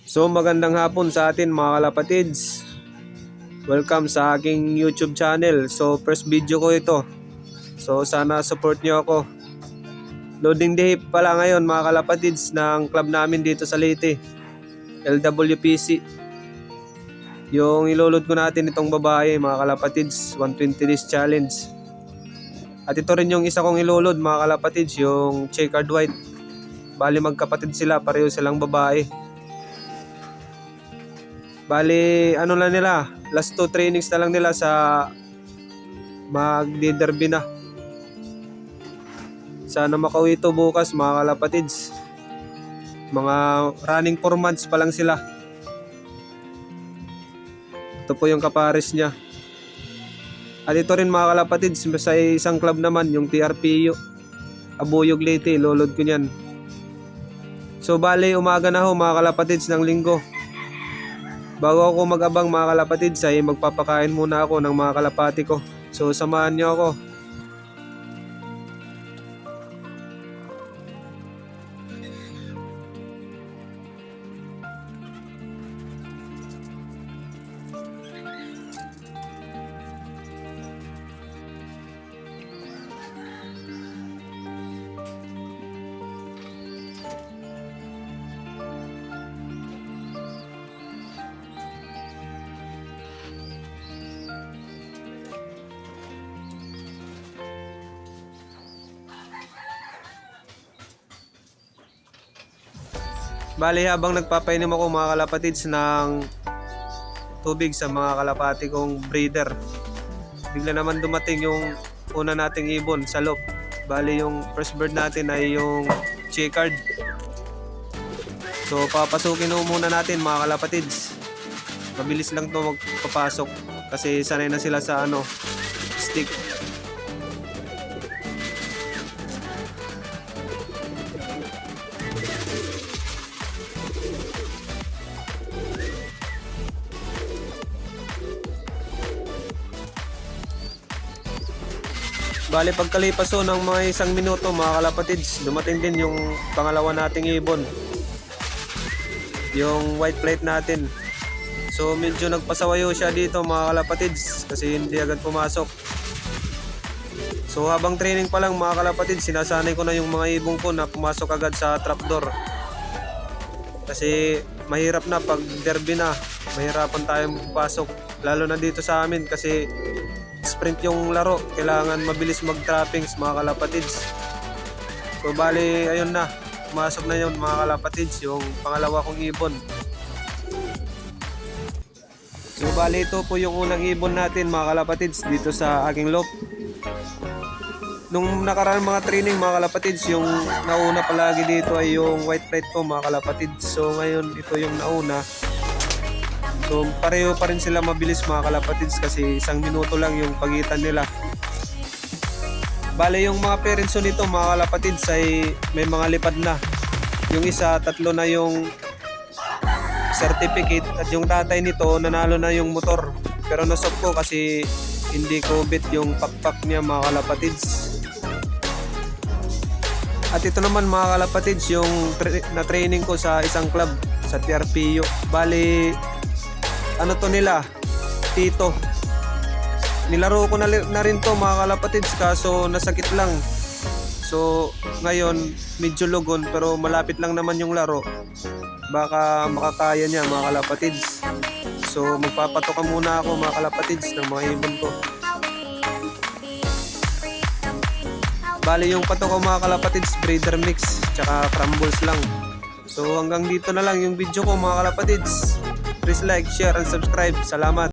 So magandang hapon sa atin mga kalapatids. Welcome sa aking YouTube channel. So first video ko ito. So sana support nyo ako. Loading day pala ngayon mga kalapatids ng club namin dito sa Leyte, LWPC. Yung iloload ko natin itong babae mga kalapatids, 120 days challenge. At ito rin yung isa kong iloload mga kalapatids, yung checkered white. Bali magkapatid sila, pareho silang babae. Bali, ano lang nila, last 2 trainings na lang nila sa magdi-derby na. Sana makauwi ito bukas mga kalapatids. Mga running 4 months pa lang sila. Ito po yung kapares niya. At ito rin mga kalapatids, sa isang club naman, yung TRPU, Abuyog Leyte, loload ko niyan. So bali, umaga na ho mga kalapatids ng linggo. Bago ako mag-abang mga kalapatids ay magpapakain muna ako ng mga kalapati ko. So samahan niyo ako. Bali habang nagpapainom ako mga kalapatids ng tubig sa mga kalapati kong breeder, bigla naman dumating yung una nating ibon sa loop. Bali yung first bird natin ay yung checkered. So papasukin mo muna natin mga kalapatids. Mabilis lang to magpapasok kasi sanay na sila sa stick. Bali pagkalipas ng mga 1 minuto mga kalapatids, dumating din yung pangalawa nating ibon, yung white plate natin. So medyo nagpasawayo siya dito mga kalapatids kasi hindi agad pumasok. So habang training pa lang mga kalapatids, sinasanay ko na yung mga ibon ko na pumasok agad sa trapdoor. Kasi mahirap na pag derby na, mahirapan tayong pumasok. Lalo na dito sa amin kasi sprint yung laro, kailangan mabilis mag-trappings mga kalapatids. So bali ayun na, pumasok na yun mga kalapatids, yung pangalawa kong ibon. So bali ito po yung unang ibon natin mga kalapatids dito sa aking loop. Nung nakaraan mga training mga kalapatids, yung nauna palagi dito ay yung white plate ko mga kalapatids. So ngayon ito yung nauna. So pareho pa rin sila mabilis mga kalapatids kasi 1 minuto lang yung pagitan nila. Bale yung mga parents nito mga kalapatids ay may mga lipad na. Yung isa 3 na yung certificate at yung tatay nito nanalo na yung motor. Pero nasop ko kasi hindi ko bit yung pakpak niya mga kalapatids. At ito naman mga kalapatids yung na training ko sa isang club sa TRPU. Bale to nila, tito. Nilaro ko na rin to mga kalapatids kaso nasakit lang. So ngayon medyo lugon pero malapit lang naman yung laro. Baka makakaya niya mga kalapatids. So magpapatoka muna ako mga kalapatids ng mga ibon ko. Bali yung patok ko mga kalapatids, breeder mix tsaka crumbles lang. So hanggang dito na lang yung video ko mga kalapatids. Please like, share, and subscribe. Salamat!